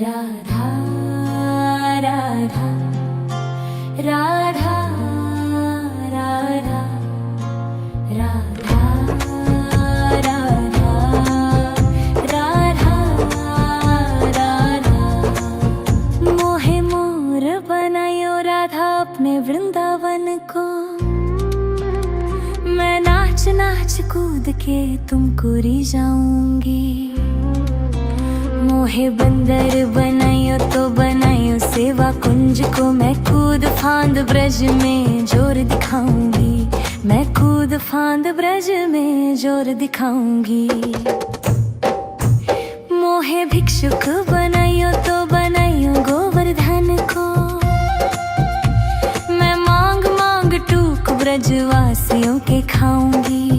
राधा राधा राधा राधा राधा राधा राधा राधा मोहे मोर बनायो राधा अपने वृंदावन को। मैं नाच नाच कूद के तुमको रिझाऊंगी। मोहे बंदर बनायो तो बनायो सेवा कुंज को। मैं कूद फांद ब्रज में जोर दिखाऊंगी। मैं कूद फांद ब्रज में जोर दिखाऊंगी। मोहे भिक्षुक बनायो तो बनायो गोवर्धन को। मैं मांग मांग टूक ब्रजवासियों के खाऊंगी।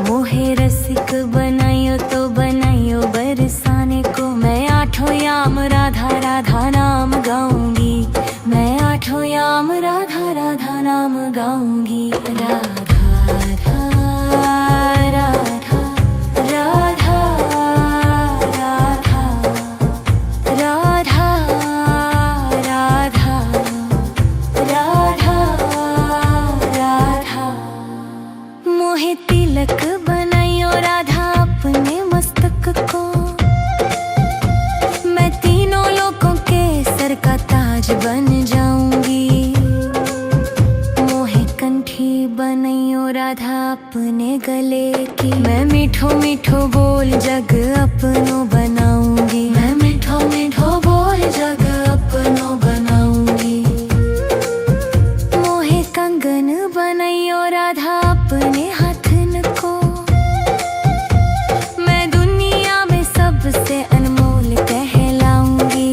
मोहे रसिक बनायो तो बनायो बरसाने को। मैं आठों याम राधा राधा नाम गाऊंगी। मैं आठों याम राधा राधा नाम गाऊंगी। राधा राधा राधा राधा राधा राधा राधा राधा। मोहे तिलक बनायो राधा अपने मस्तक को। मैं तीनों लोगों के सर का ताज बन जाऊंगी। मोहे कंठी बनायो राधा अपने गले की। मैं मीठो मीठो बोल जग अपनो बनाऊंगी। मैं मीठो मीठो बोल जग अपनो बनाऊंगी। मोहे कंगन बनायो राधा अपने हाथन को। मैं दुनिया में सबसे अनमोल कहलाऊंगी।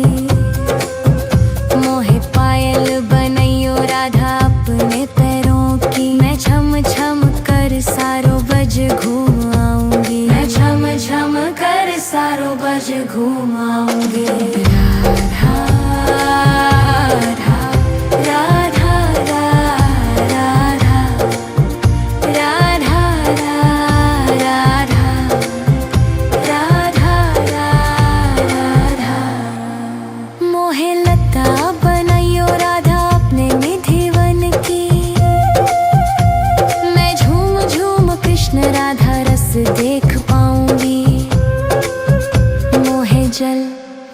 मोहे पायल बनायो राधा अपने पैरों की। मैं छम छम कर सारो बज घूम आऊंगी। मैं छम छम कर सारो बज घूम आऊंगी। राधा राधा राधा राधा राधा राधा राधा राधा। मोहे लता बनायो राधा अपने निधिवन की। मैं झूम झूम कृष्ण राधा रस देख पाऊंगी। मोहे जल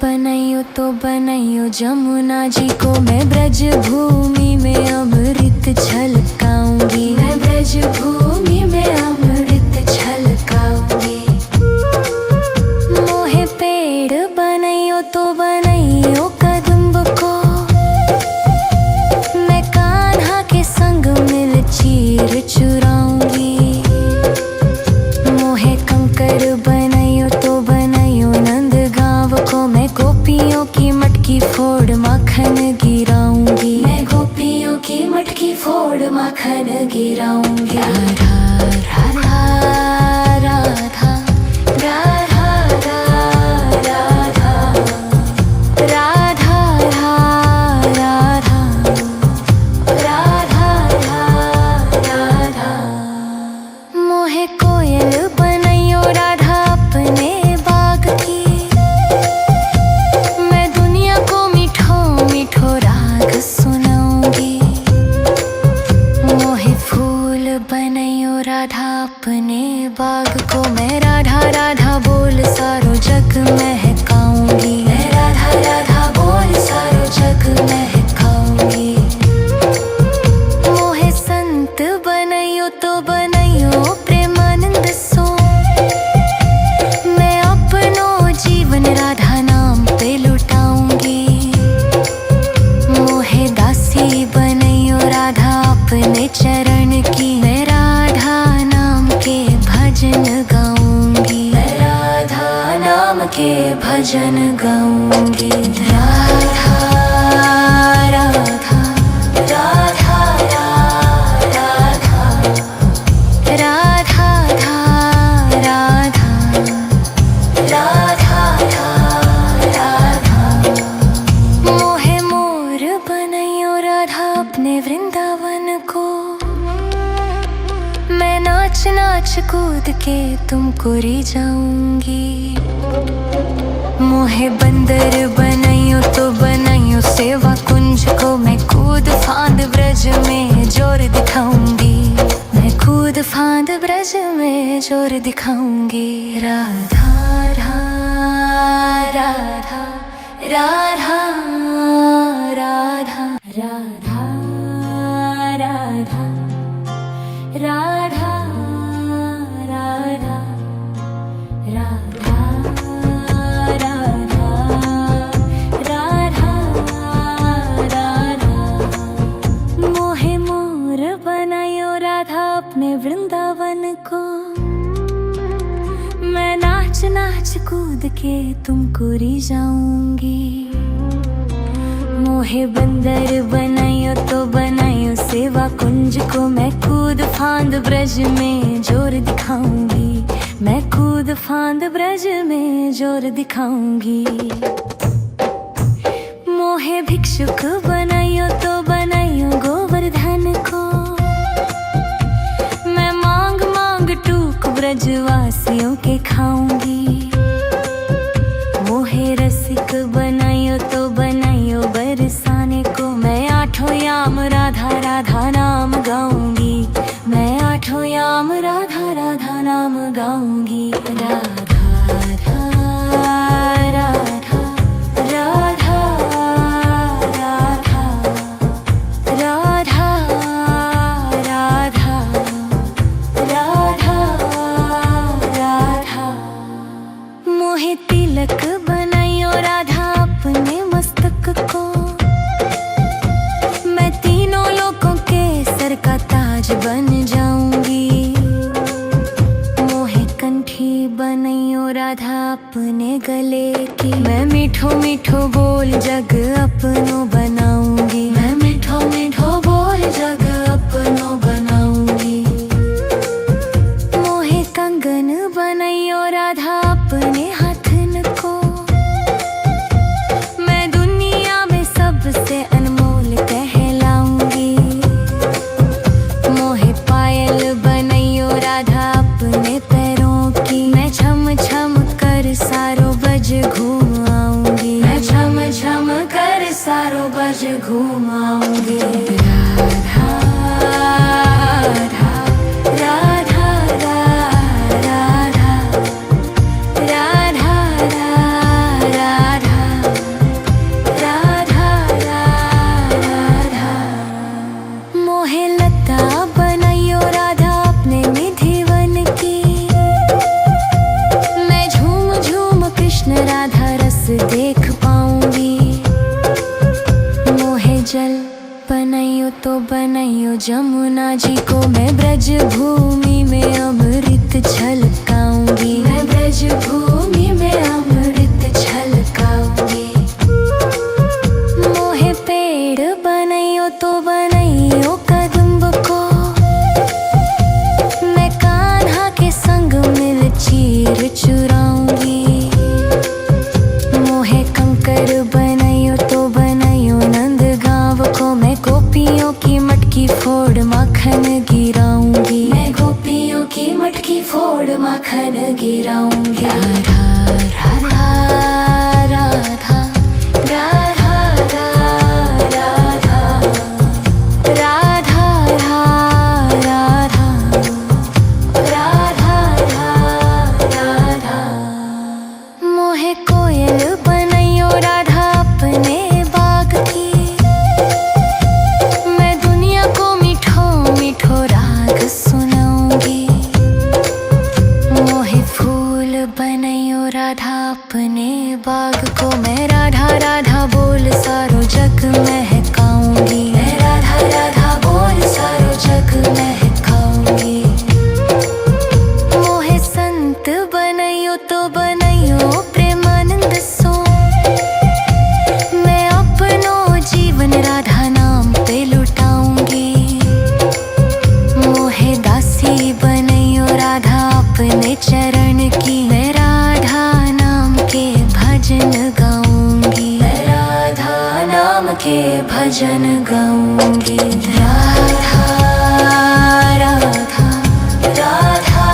बनायो तो बनायो जमुना जी को। मैं ब्रज भूमि में अमृत छलकाऊंगी। मैं ब्रज भूमि में अमृत छलकाऊंगी। मोहे पेड़ बनायो तो बनायो कदम्ब को। मैं कान्हा के संग मिल चीर चुराऊंगी। मोहे कंकर बनायो तो बनायो नंद गांव को। मैं गोपियों की मटकी फोड़ माखन गिराऊंगी। मैं गोपियों की मटकी फोड़ माखन गिराऊंगी। राधा राधा राधा राधा राधा राधा राधा राधा राधा। मोहे कोयल बनायो राधा अपने बाग की। मैं दुनिया को मीठो मीठो राग सुनाऊंगी। मोहे फूल बनायो राधा अपने बाग को। मैं राधा राधा बोल सारो जग महकाऊंगी। मैं राधा राधा बोल सारो जग महकाऊंगी। मोहे संत बनायो तो बनायो प्रेमानंद सो। मैं अपनो जीवन राधा नाम पे लुटाऊंगी। मोहे दासी बनायो राधा अपने चरण की। मैं राधा नाम के भजन गाऊंगी। मैं राधा नाम के भजन गाऊंगी। राधा राधा राधा राधा राधा राधा राधा। मोहे मोर बनायो राधा अपने वृंदावन को। मैं नाच नाच कूद के तुमको रिझाऊंगी। मोहे बंदर बनाइयो तो बनाइयो सेवा कुंज को, मैं कूद फांद ब्रज में जोर दिखाऊंगी। मैं कूद फांद ब्रज में जोर दिखाऊंगी। राधा राधा राधा राधा राधा राधा राधा राधा राधा राधा राधा राधा। मोहे मोर बनायो राधा अपने वृंदावन को, मैं नाच नाच कूद के तुमको रिझाऊंगी। मोहे बंदर बनाइयो तो बनाइयो सेवा कुंज को, मैं कूद फांद ब्रज में जोर दिखाऊंगी। मैं कूद फांद ब्रज में जोर दिखाऊंगी। मोहे भिक्षुक बनाइयो तो बनाइयो गोवर्धन को, मैं मांग मांग टूक ब्रजवासियों के खाऊंगी। मोहे रसिक बनाइयो तो बनाइयो बरसाने को, मैं आठों याम राधा राधा नाम गाऊंगी। मैं आठों याम राधा राधा नाम गाऊंगी। राधा राधा राधा राधा राधा राधा राधा राधा राधा। मोहे तिलक बनाइयो राधा अपने मस्तक को, मैं तीनों लोकों के सर का ताज बन जाऊंगी। मोहे कंठी बनाइयो राधा अपने गले की, मैं मीठो मीठो बोल जग अपनो बनाऊंगी। मैं मीठो मीठो बोल जग अपनो बनाऊंगी। मोहे कंगन बनाइयो राधा अपने हाथन को, मैं दुनिया में सबसे अनमोल कहलाऊंगी। मोहे पायल बनाइयो राधा अपने पैरों की, मैं छम छम कर सारो बज घूम आऊंगी। मैं छम छम कर सारो बज घूम आऊंगी। राधा राधा राधा राधा राधा राधा राधा राधा। मोहे लता बनाइयो राधा अपने निधिवन की, मैं झूम झूम कृष्ण राधा रस देख पाऊंगी। मोहे जल बनाइयो तो बनाइयो जमुना जी को, मैं ब्रज भूमि में अमृत छलकाऊंगी। मैं ब्रज भूमि में अमृत छलकाऊंगी। मोहे पेड़ बनाइयो तो बनाइयो कदम्ब को, मैं कान्हा के संग मिल चीर चुराऊंगी। मोहे कंकर बनाइयो तो बनाइयो नंद गांव को, मैं गोपियों की मटकी फोड़ माखन गिराऊंगी। मैं गोपियों की मटकी फोड़ माखन गिराऊंगी। राधा राधा राधा राधा राधा राधा राधा राधा राधा। मोहे कोयल बनाइयो राधा अपने बाग की, मैं दुनिया को मीठो मीठो राग सुनाऊंगी। मोहे फूल बनाइयो राधा अपने बाग को, मैं राधा राधा बोल सारो जग महकाऊंगी। मैं राधा राधा बोल सारो जग महकाऊंगी। मोहे संत बनाइयो तो बनाइयो प्रेमानंद सो, मैं अपनो जीवन राधा नाम पे लुटाऊंगी। मोहे दासी बनाइयो राधा अपने चरण की, मैं राधा नाम के भजन गाऊंगी। मैं राधा नाम के भजन गाऊंगी। राधा राधा राधा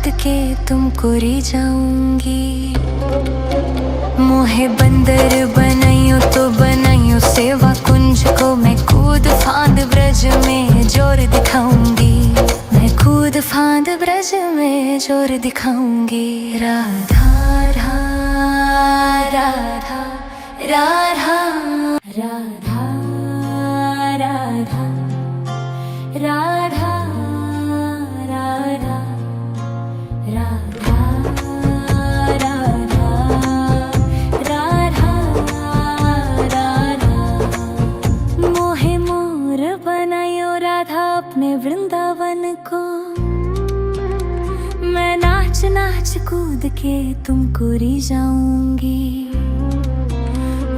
कूद के तुमको री जाऊंगी। मोहे बंदर बनाइयो तो बनाइयो सेवा कुंज को, मैं कूद फांद ब्रज में जोर दिखाऊंगी। मैं कूद फांद ब्रज में जोर दिखाऊंगी। राधा राधा राधा राधा राधा राधा राधा राधा राधा राधा राधा। मोहे मोर बनायो राधा अपने वृंदावन को, मैं नाच नाच कूद के तुमको री जाऊंगी।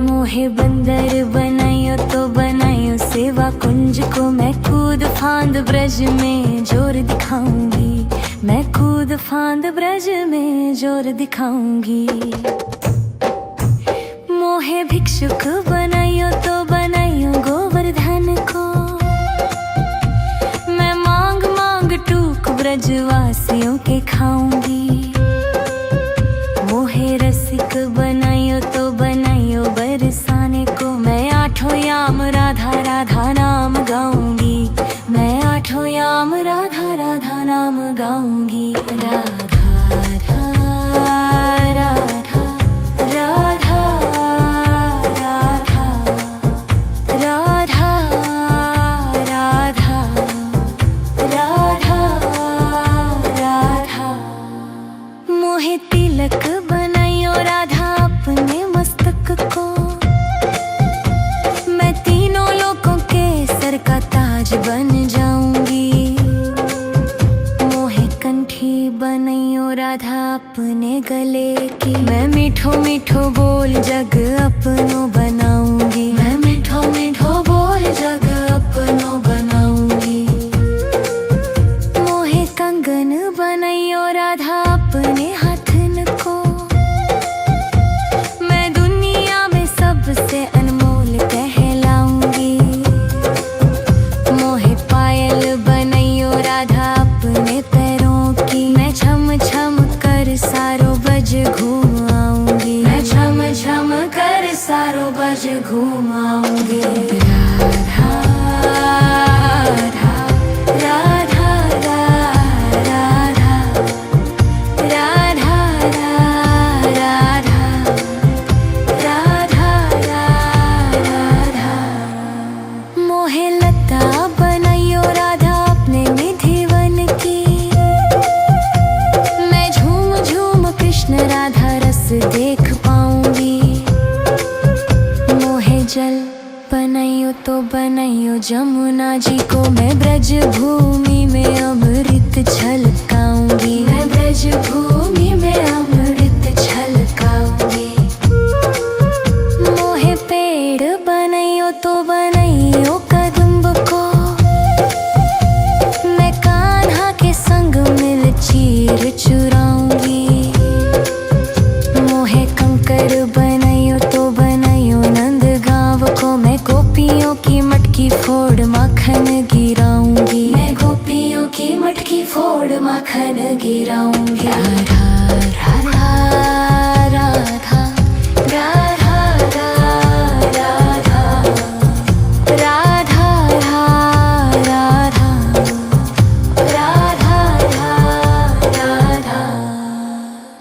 मोहे बंदर बनायो तो बनायो सेवा कुंज को, मैं कूद फांद ब्रज में जोर दिखाऊंगी। मैं कूद फांद ब्रज में जोर दिखाऊंगी। मोहे भिक्षुक बनायो तो बनायो गोवर्धन को, मैं मांग मांग टूक ब्रजवासियों के खाऊंगी। मोहे रसिक बनायो तो बनायो बरसाने को, मैं आठों याम राधा राधा नाम गाऊंगी। मैं आठों याम राधा राधा नाम गाऊंगी। राधा राधा राधा राधा राधा राधा राधा राधा। मोहे तिलक बनायो राधा अपने मस्तक को, मैं तीनों लोगों के सर का ताज बन जाऊंगी। मोहे कंठी बनायो राधा अपने गले की, मैं मीठो मीठो बोल जग अपनो बनाऊंगी। मैं मीठो मीठो बोल जग अपनो बनाऊंगी। मोहे कंगन बनायो राधा अपने हाथन को, मैं दुनिया में सबसे अनमोल कहलाऊंगी। मोहे पायल बनायो राधा अपने पैरों की, मैं छम छम कर सारो बज घूम आऊंगी। मैं छम छम कर सारो बज घूम आऊंगी। राधा राधा राधा राधा राधा राधा राधा। मोहे लता बनायो राधा अपने निधिवन की, मैं झूम झूम कृष्ण राधा रस देख पाऊंगी। मोहे जल बनायो तो बनायो जमुना जी को, मैं ब्रज भूमि में अमृत छलकाऊंगी। मैं ब्रज भूमि में अमृत छलकाऊंगी। मोहे पेड़ बनायो तो बनायो कदम्ब को, मैं कान्हा के संग मिल चीर चुराऊंगी। मोहे कंकर बनायो तो बनायो नंद गांव को, मैं गोपियों की मटकी फोड़ माखन गिराऊंगी। मैं गोपियों की मटकी फोड़ माखन गिराऊंगी। राधा राधा राधा राधा राधा राधा राधा राधा राधा।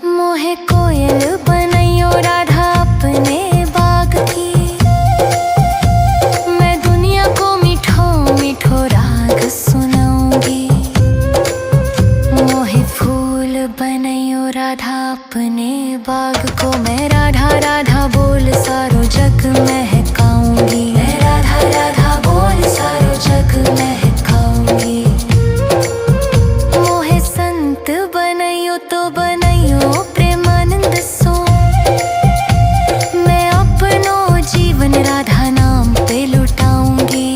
मोहे कोयल बनायो राधा अपने बाग की, मैं दुनिया को मीठो मीठो राग सुनाऊंगी। मोहे फूल बनायो राधा अपने बाग को, मैं राधा राधा बोल सारो जग महकाऊंगी। मैं राधा राधा बोल सारो जग महकाऊंगी। मोहे संत बनायो तो बनायो प्रेमानंद सो, मैं अपनो जीवन राधा नाम पे लुटाऊंगी।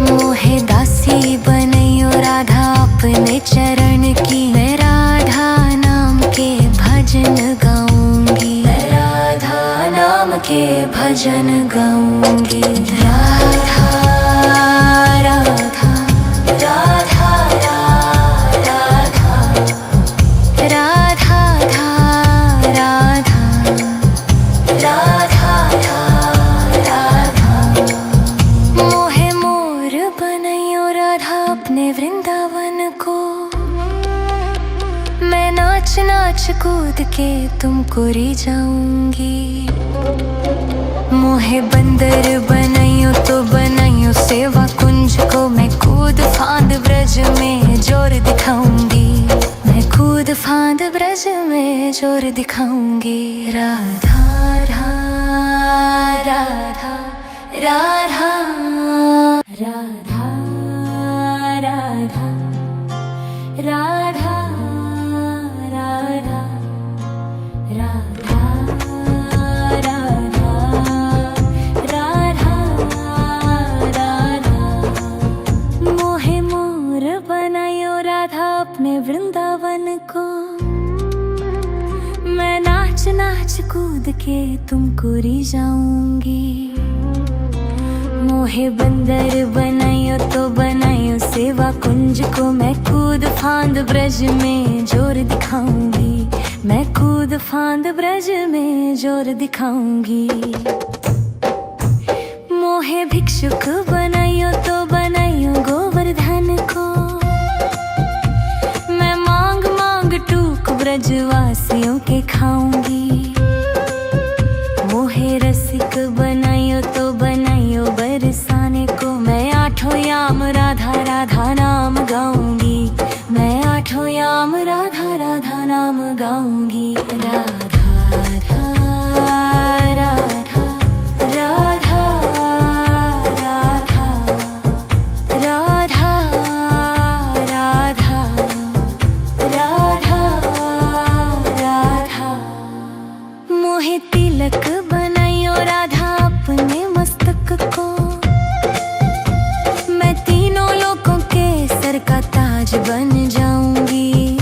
मोहे दासी बनायो राधा अपने चरण की, मैं राधा नाम के भजन गाऊंगी। मैं राधा नाम के भजन गाऊंगी। राधा राधा राधा राधा नाच नाच कूद के तुमको री जाऊंगी। मोहे बंदर बनाइयो तो बनाइयो सेवा कुंज को, मैं कूद फांद ब्रज में जोर दिखाऊंगी। मैं कूद फांद ब्रज में जोर दिखाऊंगी। राधा राधा राधा राधा राधा राधा राधा राधा राधा राधा राधा। मोहे मोर बनायो राधा अपने वृंदावन को, मैं नाच नाच कूद के तुमको री जाऊंगी। मोहे बंदर बनाइयो तो बनाइयो सेवा कुंज को, मैं कूद फांद ब्रज में जोर दिखाऊंगी। मैं कूद फांद ब्रज में जोर दिखाऊंगी। मोहे भिक्षुक बनाइयो तो बनाइयो गोवर्धन को, मैं मांग मांग टूक ब्रजवासियों के खाऊंगी। मोहे रसिक बनाइयो तो बनाइयो बरसाने को, मैं आठों याम राधा राधा नाम गाऊंगी। मैं आठों याम राधा राधा नाम गाऊंगी। राधा राधा राधा राधा राधा राधा राधा राधा राधा। मोहे तिलक बनाइयो राधा अपने मस्तक को, मैं तीनों लोगों के सर का ताज बन जाऊंगी।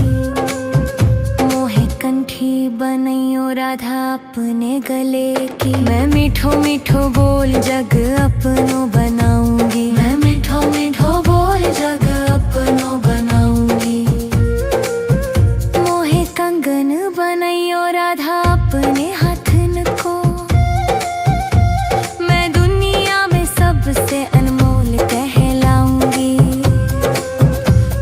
मोहे कंठी बनाइयो राधा अपने गले की, मैं मीठो मीठो बोल जग अपनो बनाऊंगी। मैं मीठो मीठो बोल जग अपनो बनाऊंगी। मोहे कंगन बनाइयो राधा अपने हाथन को, मैं दुनिया में सबसे अनमोल कहलाऊंगी।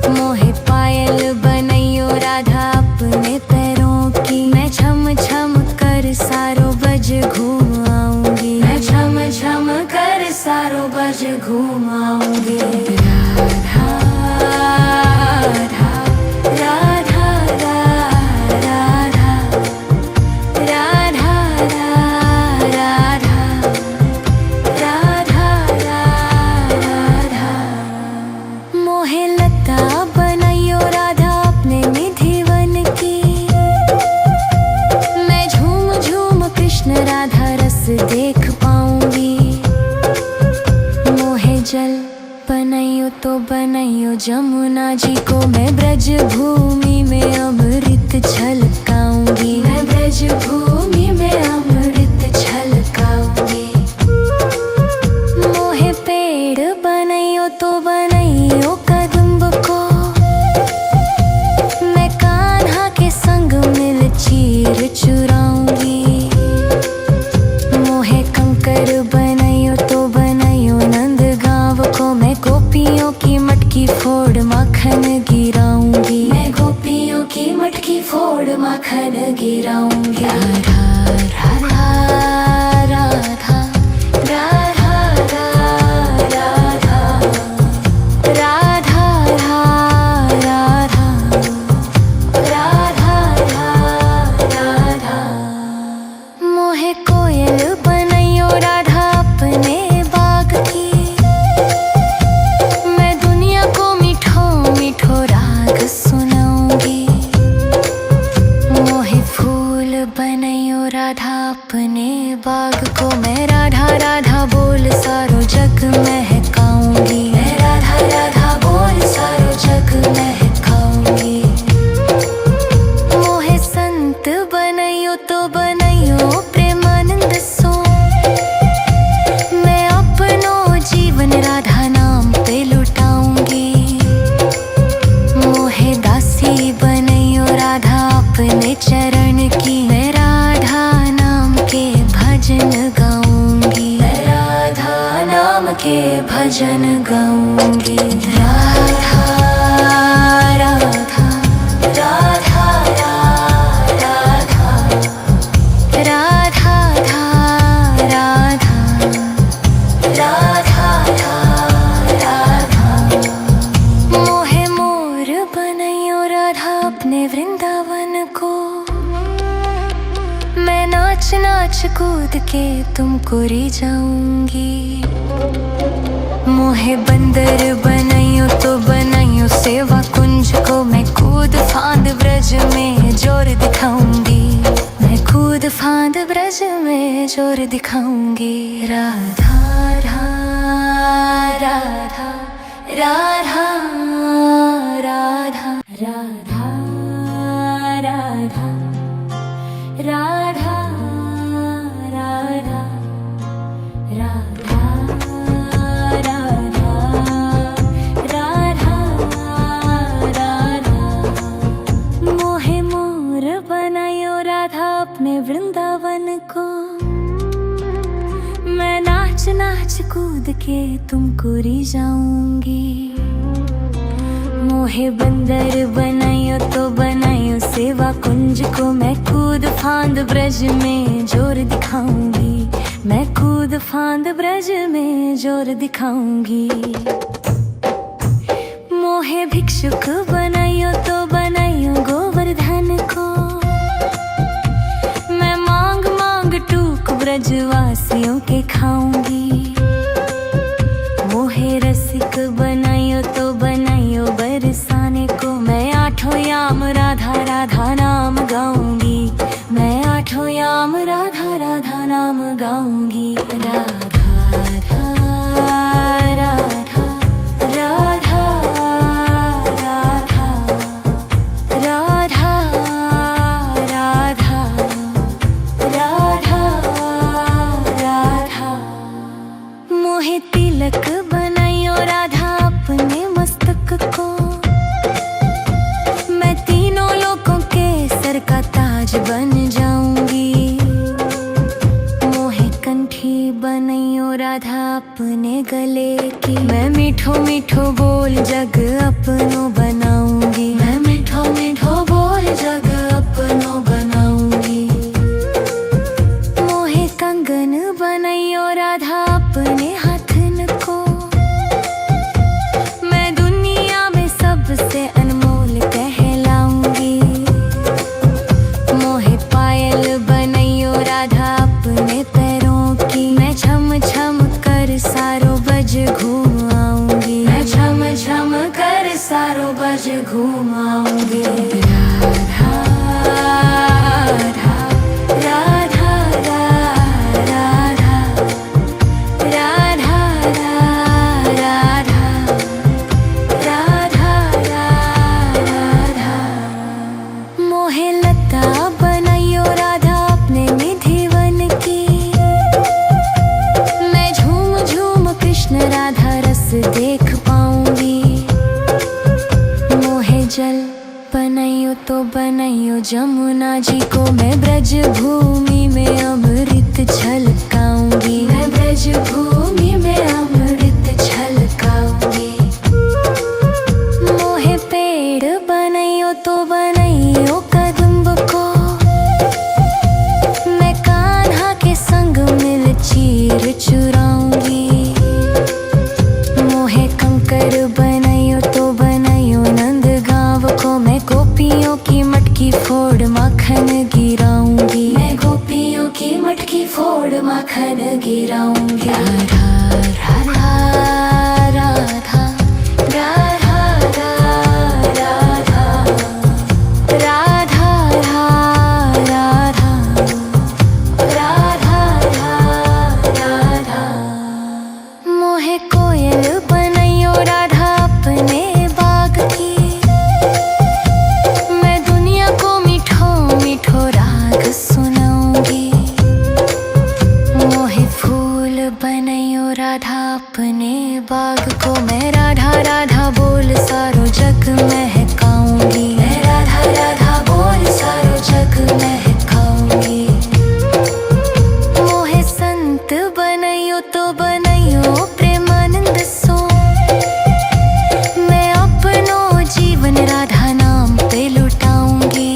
मोहे पायल बनाइयो राधा अपने पैरों की, मैं छम छम कर सारो बज घूम आऊंगी। मैं छम छम कर सारो बज घूम आऊंगी। राधा राधा राधा राधा राधा राधा राधा राधा। मोहे लता बनाइयो राधा अपने निधिवन की, मैं झूम झूम कृष्ण राधा रस देख पाऊंगी। मोहे जल बनाइयो तो बनाइयो जमुना जी को, मैं ब्रज भूमि में अमृत छलकाऊंगी। मैं ब्रज भूमि में अमृत छलकाऊंगी। मोहे पेड़ बनाइयो तो बनाइयो कदम्ब को, मैं कान्हा के संग मिल चीर चुराऊंगी। मोहे कंकर बनाइयो तो बनाइयो नंद गांव को, मैं गोपियों की मटकी फोड़ माखन गिराऊंगी। मैं गोपियों की मटकी फोड़ माखन गिराऊंगी। राधा राधा राधा राधा राधा राधा राधा राधा राधा। मोहे कोयल बनाइयो राधा अपने बाग की, मैं दुनिया को मीठो मीठो राग सुनाऊंगी। मोहे फूल बनाइयो राधा अपने बाग को, मैं राधा राधा बोल सारो जग महकाऊंगी। मैं राधा राधा बोल सारो जग महकाऊंगी। मोहे संत बनाइयो तो बनाइयो प्रेमानंद सो, मैं अपनो जीवन राधा नाम पे लुटाऊंगी। मोहे दासी बनाइयो राधा अपने चरण की, मैं राधा नाम के भजन गाऊंगी। मैं राधा नाम के भजन गाऊंगी। राधा राधा राधा राधा वृंदावन को। मैं नाच नाच कूद के तुमको री जाऊंगी। मोहे बंदर बनाइयो तो बनाइयो सेवा कुंज को। मैं कूद फांद ब्रज में जोर दिखाऊंगी। मैं कूद फांद ब्रज में जोर दिखाऊंगी। राधा राधा राधा राधा राधा राधा राधा राधा राधा राधा राधा। मोहे मोर बनायो राधा अपने वृंदावन को। मैं नाच नाच कूद के तुमको री जाऊंगी। मोहे बंदर बनाइयो तो बनाइयो सेवा कुंज को। मैं कूद फांद ब्रज में जोर दिखाऊंगी। मैं कूद फांद ब्रज में जोर दिखाऊंगी। मोहे भिक्षुक बनाइयो तो बनाइयो गोवर्धन को। मैं मांग मांग टूक ब्रजवासियों के खाऊंगी। मोहे रसिक बनाइयो तो बनाइयो बरसाने को। मैं आठों याम राधा राधा नाम गाऊंगी। मैं आठों याम राधा राधा नाम गाऊंगी। राधा राधा राधा राधा राधा राधा राधा राधा। मोहे तिलक बनाइयो राधा अपने मस्तक को। मैं तीनों लोगों के सर का ताज बन जाऊंगी। मोहे कंठी बनाइयो राधा अपने गले की। मैं मीठो मीठो बोल जग अपनो बनाऊंगी। मैं मीठो मीठो बोल जग अपनो बनाऊंगी। मोहे कंगन बनाइयो राधा अपने हाथन को। मैं दुनिया में सबसे अनमोल कहलाऊंगी। मोहे पायल बनाइयो राधा अपने पैरों की। मैं छम छम कर सारो बज घूम आऊंगी। मैं छम छम कर सारो बज घूम आऊंगी। राधा राधा राधा राधा राधा राधा राधा राधा। मोहे लता बनाइयो राधा अपने निधिवन की। मैं झूम झूम कृष्ण राधा रस देख पाऊंगी। मोहे जल बनाइयो तो बनाइयो जमुना जी को। मैं ब्रज भूमि में अमृत छलकाऊंगी। मैं ब्रज भूमि में अमृत छलकाऊंगी। मोहे पेड़ बनाइयो तो बनाइयो कदम्ब को। मैं कान्हा के संग मिल चीर चुराऊंगी। मोहे कंकर बनाइयो तो बनाइयो नंद गांव को। मैं गोपियों की मटकी फोड़ माखन गिराऊंगी। मैं गोपियों की मटकी फोड़ माखन गिराऊंगी। राधा राधा राधा राधा राधा राधा राधा राधा राधा। मोहे कोयल बनाइयो राधा अपने बाग की। मैं दुनिया को मीठो मीठो राग सुनाऊंगी। मोहे फूल बनाइयो राधा अपने बाग को। मैं राधा राधा बोल सारो जग महकाऊंगी। मैं राधा राधा बोल सारो जग महकाऊंगी। मोहे संत बनाइयो तो बनाइयो प्रेमानंद सो। मैं अपनो जीवन राधा नाम पे लुटाऊंगी।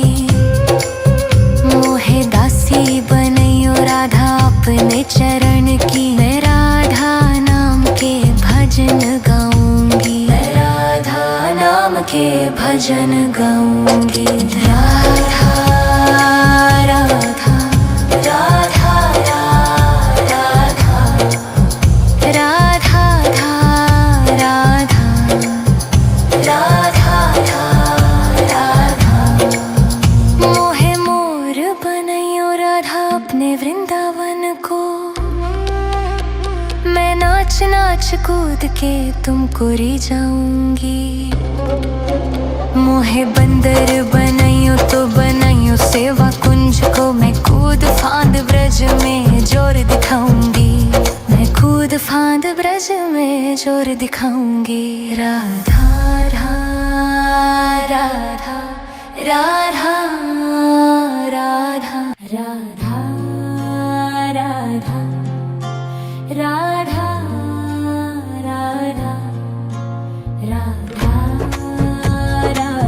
मोहे दासी बनाइयो राधा अपने चरण की। मैं राधा नाम के भजन गाऊंगी। मैं राधा नाम के भजन गाऊंगी। कूद के तुमको री जाऊंगी। मोहे बंदर बनाइयो तो बनाइयो सेवा कुंज को, मैं कूद फांद ब्रज में जोर दिखाऊंगी। मैं कूद फांद ब्रज में जोर दिखाऊंगी। राधा राधा राधा राधा राधा राधा राधा राधा राधा राधा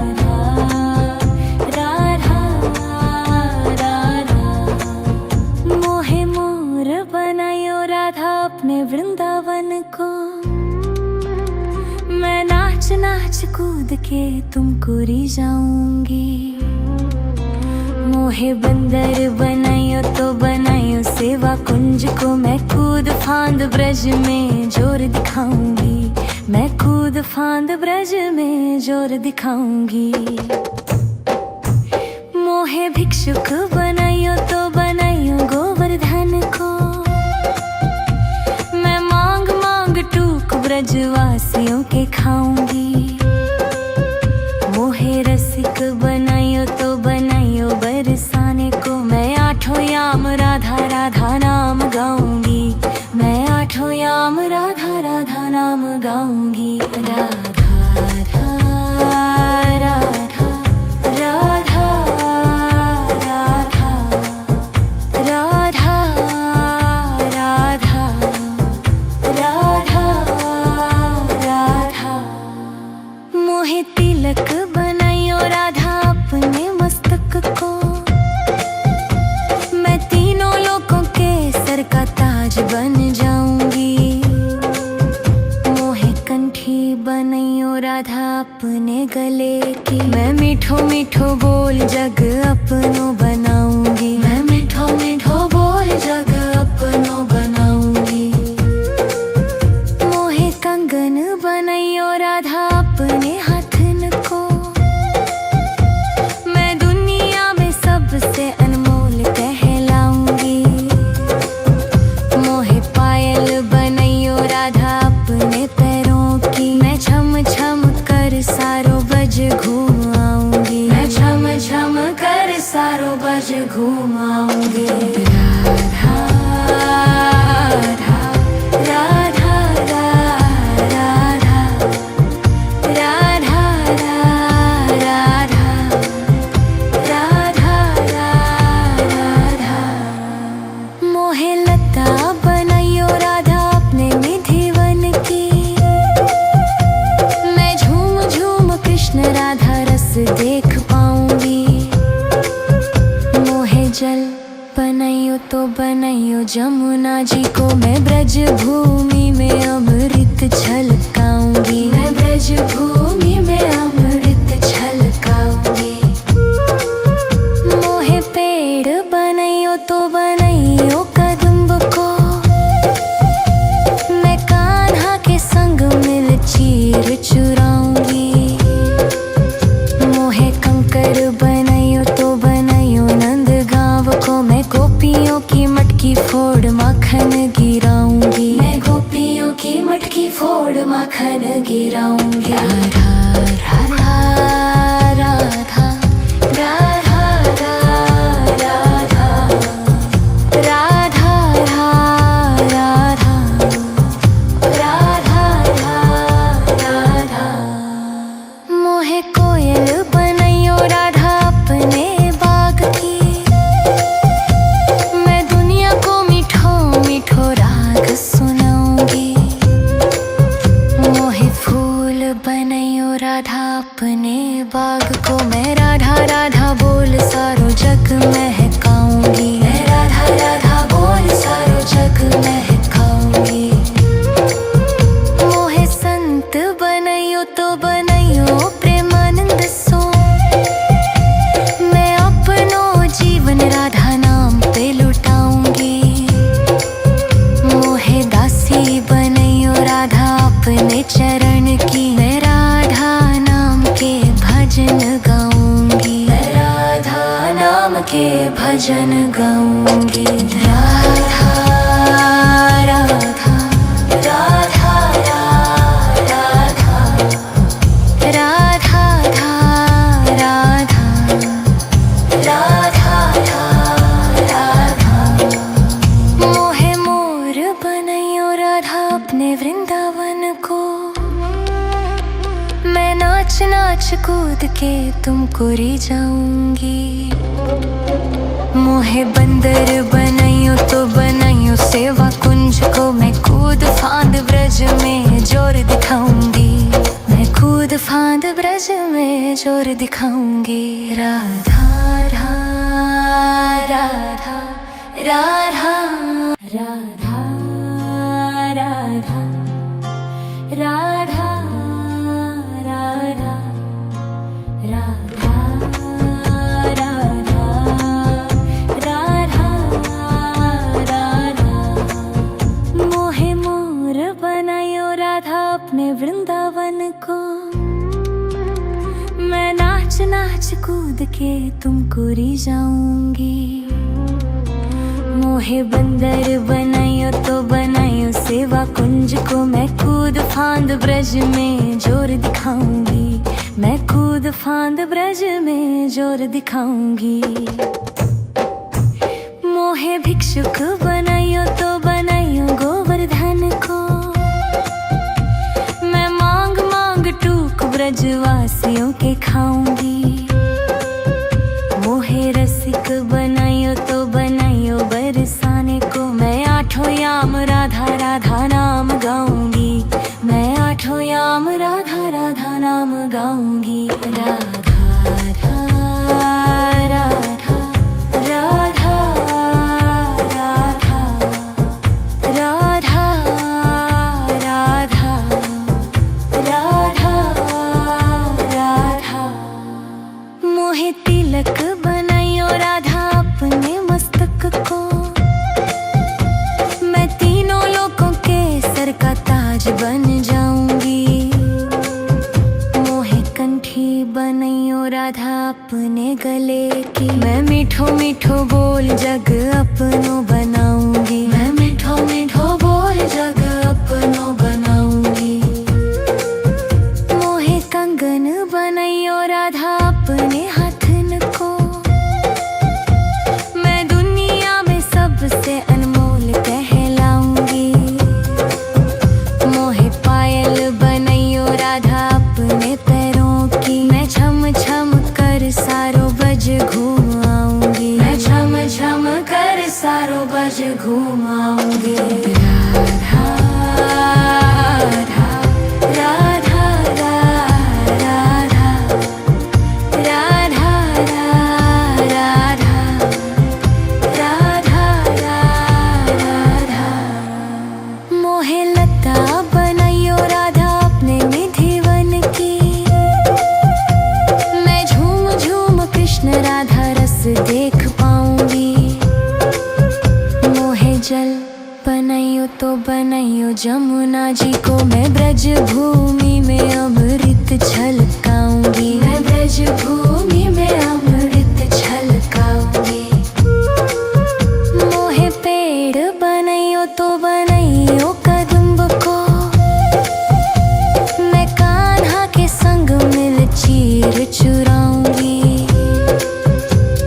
राधा राधा। मोहे मोर बनायो राधा अपने वृंदावन को, मैं नाच नाच कूद के तुमको री जाऊंगी। मोहे बंदर बनायो तो बनायो सेवा कुंज को, मैं कूद फांद ब्रज में जोर दिखाऊंगी। मैं कूद फांद ब्रज में जोर दिखाऊंगी। मोहे भिक्षुक बनायो तो बनायो गोवर्धन को, मैं मांग मांग टूक ब्रजवासियों के खाऊंगी। मोहे रसिक बनायो तो बनायो बरसाने को, मैं आठों याम राधा राधा नाम गाऊंगी। मैं आठों याम राधा राधा नाम गाऊंगी। राधा राधा राधा राधा राधा राधा राधा राधा। मोहे तिलक बनायो राधा अपने मस्तक को, मैं तीनों लोगों के सर का ताज बन जाऊंगी। मोहे कंठी बनायो राधा अपने गले की, मैं मीठो मीठो बोल जग अपनो बनाऊंगी। मैं मीठो मीठो बोल जग अपनो बनाऊंगी। मोहे कंगन बनायो राधा अपने हाथन को, मैं दुनिया में सबसे अनमोल कहलाऊंगी। मोहे पायल बनायो राधा अपने पैरों की, मैं छम छम कर सारो बज घूम आऊंगी। मैं छम छम कर सारो बज घूम आऊंगी। राधा राधा राधा राधा राधा राधा राधा। मोहे लता बनायो राधा अपने निधिवन की, मैं झूम झूम कृष्ण राधा रस देख पाऊंगी। मोहे जल बनायो तो बनायो जमुना जी को, मैं ब्रज भूमि में अमृत छलकाऊंगी। मैं ब्रज भूमि में अमृत छलकाऊंगी। मोहे पेड़ बनायो तो बनायो कदम्ब को, मैं कान्हा के संग मिल चीर चुराऊंगी। मोहे कंकर बनायो तो बनायो नंद गांव को, मैं गोपियों की मटकी फोड़ माखन गिराऊंगी। मैं गोपियों की मटकी फोड़ माखन गिराऊंगी। राधा राधा राधा राधा राधा राधा राधा राधा। मोहे कोयल बनायो राधा अपने बाग की, मैं दुनिया को मीठो मीठो राग सुनाऊंगी। मोहे फूल बनायो राधा अपने बाग को, मैं राधा राधा बोल सारो जग महकाऊंगी। मैं राधा राधा बोल सारो जग महकाऊंगी। मोहे संत बनायो तो बनायो प्रेमानंद सो, मैं अपनो जीवन राधा नाम पे लुटाऊंगी। मोहे दासी बनायो राधा अपने चरण की, मैं राधा नाम के भजन गाऊंगी। मैं राधा नाम के भजन गाऊंगी। राधा राधा राधा कूद के तुमको री जाऊंगी। मोहे बंदर बनाइयो तो बनाइयो सेवा कुंज को, मैं कूद फांद ब्रज में जोर दिखाऊंगी। मैं कूद फांद ब्रज में जोर दिखाऊंगी। राधा राधा राधा राधा राधा राधा राधा राधा राधा राधा राधा। मोहे मोर बनायो राधा अपने वृंदावन को, मैं नाच नाच कूद के तुमको री जाऊंगी। मोहे बंदर बनायो तो बनायो सेवा कुंज को, मैं कूद फांद ब्रज में जोर दिखाऊंगी। मैं कूद फांद ब्रज में जोर दिखाऊंगी। मोहे भिक्षुक बनायो तो बनायो गोवर्धन को, मैं मांग मांग टूक ब्रजवासियों के खाऊंगी। मोहे रसिक बनायो तो बनायो बरसाने को, मैं आठों याम राधा राधा नाम गाऊंगी। मैं आठों याम राधा राधा नाम गाऊंगी। राधा राधा राधा राधा राधा राधा राधा राधा। मोहे तिलक बनायो राधा अपने मस्तक को, मैं तीनों लोकों के सर का ताज बन जाऊंगी। मोहे कंठी बनायो राधा अपने गले की, मैं मीठो मीठो बोल जग अपनो बनाऊंगी। मैं मीठो मीठो बोल जग अपनो बनाऊंगी। मोहे कंगन बनायो राधा अपने हाथन को, मैं दुनिया में सबसे अनमोल कहलाऊंगी। मोहे पायल बनायो राधा अपने पैरों की, मैं छम छम कर सारो बज घूम आऊंगी। मैं छम छम कर सारो बज घूम आऊंगी। राधा राधा राधा राधा राधा राधा राधा। मोहे लता बनायो राधा अपने निधि वन की, मैं झूम झूम कृष्ण राधा रस देख पाऊंगी। मोहे जल बनायो तो बनायो जमुना जी को, मैं ब्रज भूमि में अमृत छलकाऊंगी। मैं ब्रज भूमि में अमृत छलकाऊंगी। मोहे पेड़ बनायो तो बनायो कदम्ब को, मैं कान्हा के संग मिल चीर चुराऊंगी।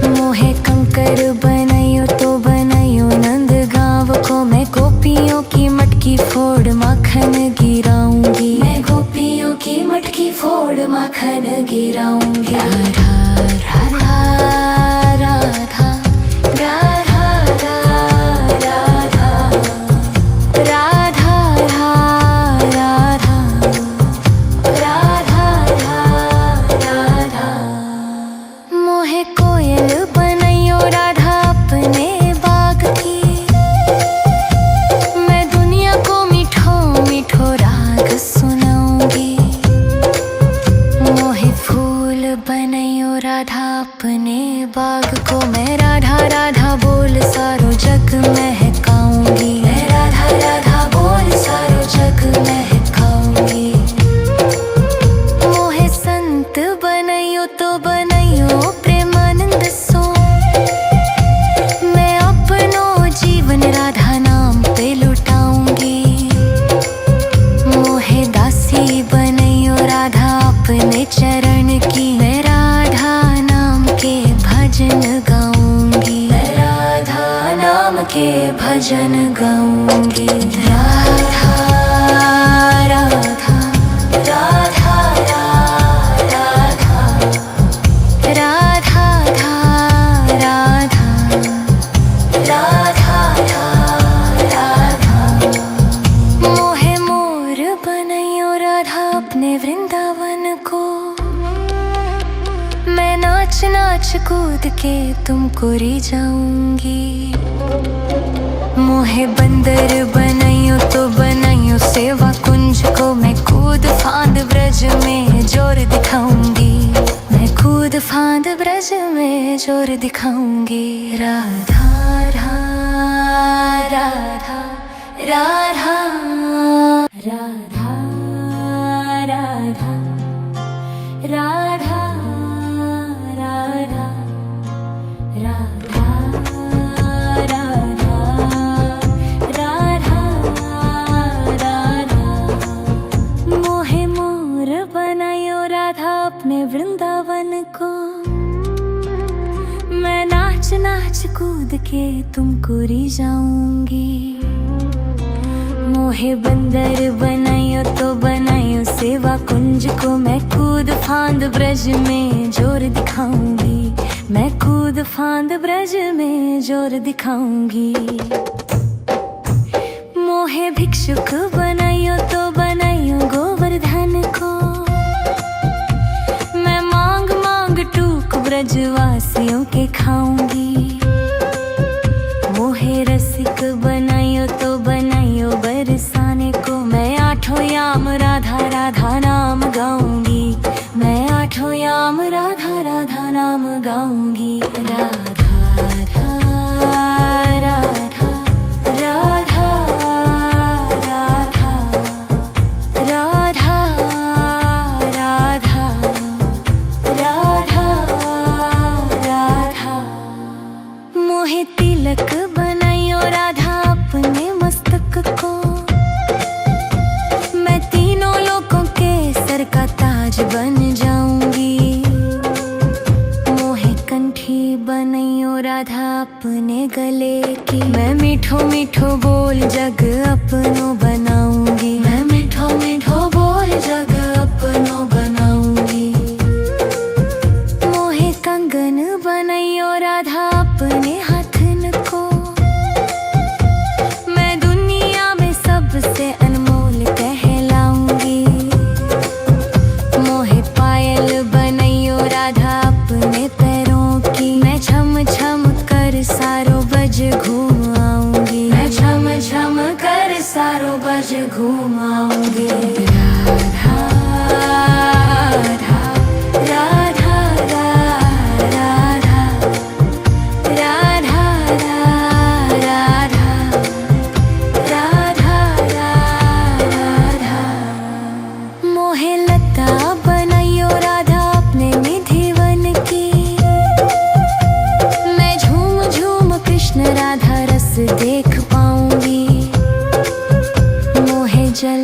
मोहे कंकर बनायो तो बनायो नंद गांव को, मैं गोपियों की मटकी फोड़ माखन गिराऊंगी। मैं गोपियों की मटकी फोड़ माखन गिराऊंगी। राधा राधा राधा राधा राधा राधा राधा राधा। मोहे कोयल बनायो राधा अपने बाग की, मैं दुनिया को मीठो मीठो राग सुनाऊंगी। मोहे फूल बनायो राधा अपने बाग को, मैं राधा राधा बोल सारो जग महकाऊंगी। मैं राधा राधा बोल सारो जग महकाऊंगी। मोहे संत बनायो तो बनायो प्रेमानंद सो, मैं अपनो जीवन राधा नाम पे लुटाऊंगी। मोहे दासी बनायो राधा अपने चरण की, मैं राधा नाम के भजन गाऊंगी। मैं राधा नाम के भजन गाऊंगी। राधा राधा राधा राधा के तुमको रिझाऊंगी। मोहे बंदर बनाइयो तो बनाइयो सेवा कुंज को, मैं कूद फांद ब्रज में जोर दिखाऊंगी। मैं कूद फांद ब्रज में जोर दिखाऊंगी। राधा राधा राधा राधा राधा राधा राधा राधा राधा राधा राधा। मोहे मोर बनायो राधा अपने वृंदावन को, मैं नाच नाच कूद के तुमको रिझाऊंगी। मोहे बंदर बनाइयो तो बनाइयो सेवा कुंज को, मैं कूद फांद ब्रज में जोर दिखाऊंगी। मैं कूद फांद ब्रज में जोर दिखाऊंगी। मोहे भिक्षुक बनाइयो तो बनाइयो गोवर्धन को, मैं मांग मांग टूक ब्रजवासियों के खाऊंगी। मोहे रसिक बनाइयो तो बनाइयो बरसाने को, मैं आठों याम राधा राधा नाम गाऊंगी। मैं आठों याम राधा राधा नाम गाऊंगी। राधा राधा राधा राधा राधा राधा राधा राधा राधा। मोहे तिलक बनाइयो राधा अपने मस्तक को, मैं तीनों लोगों के सर का ताज बन जाऊंगी। मोहे कंठी बनाइयो राधा अपने गले की, मैं मीठो मीठो बोल जग अपनो बनाऊंगी। मैं मीठो मीठो बोल जग अपनो बनाऊंगी। मोहे कंगन बनाइयो राधा अपने हाथन को, मैं दुनिया में सबसे अनमोल कहलाऊंगी। मोहे पायल बनाइयो राधा अपने पैरों की, मैं छम छम कर सारो बज घूम आऊंगी। मैं छम छम कर सारो बज घूम आऊंगी। राधा राधा राधा राधा राधा राधा राधा राधा। मोहे लता बनाइयो राधा अपने निधिवन की, मैं झूम झूम कृष्ण राधा रस देख पाऊंगी। मोहे जल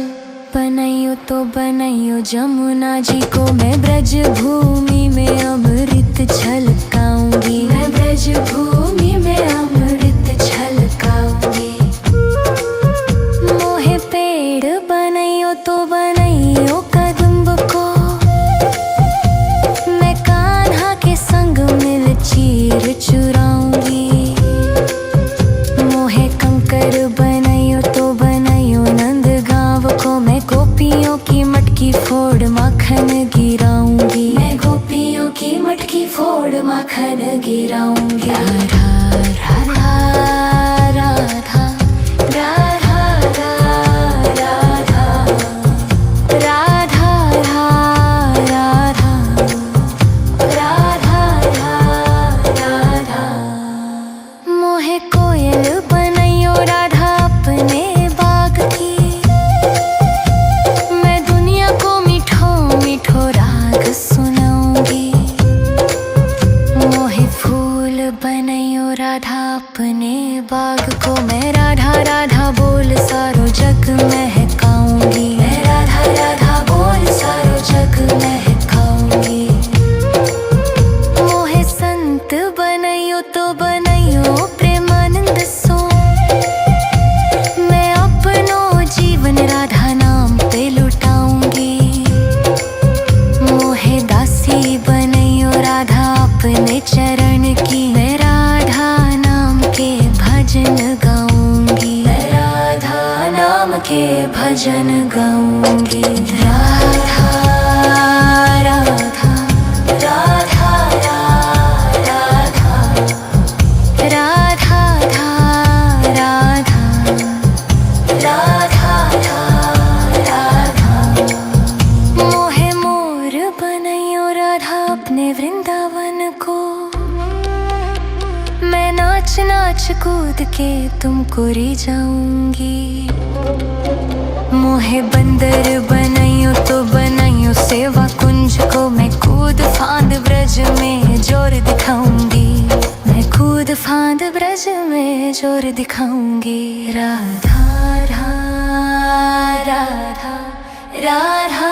बनाइयो तो बनाइयो जमुना जी को, मैं ब्रज भूमि में अमृत छलकाऊंगी। मैं ब्रज भूमि में अमृत छलकाऊंगी। मोहे पेड़ बनाइयो तो बनाइयो कदम्ब को, मैं कान्हा के संग मिल चीर चुराऊंगी। मोहे कंकर बनाइयो तो बनाइयो नंद गांव को, मैं गोपियों की मटकी फोड़ माखन गिराऊंगी। मैं गोपियों की मटकी फोड़ माखन गिराऊंगी। राधा राधा राधा राधा राधा राधा राधा राधा राधा। मोहे कोयल बनाइयो राधा अपने बाग की, मैं दुनिया को मीठो मीठो राग सुनाऊंगी। मोहे फूल बनाइयो राधा अपने बाग को, मैं राधा राधा बोल सारो जग महकाऊंगी। मैं राधा राधा बोल सारो जग महकाऊंगी। मोहे संत बनाइयो तो बनाइयो प्रेमानंद सो, मैं अपनो जीवन राधा नाम पे लुटाऊंगी। मोहे दासी बनाइयो राधा अपने चरण की, मैं राधा नाम के भजन गाऊंगी। मैं राधा नाम के भजन गाऊंगी। राधा राधा राधा राधा नाच नाच कूद के तुमको री जाऊंगी। मोहे बंदर बनाइयो तो बनाइयो सेवा कुंज को, मैं कूद फांद ब्रज में जोर दिखाऊंगी। मैं कूद फांद ब्रज में जोर दिखाऊंगी। राधा राधा राधा राधा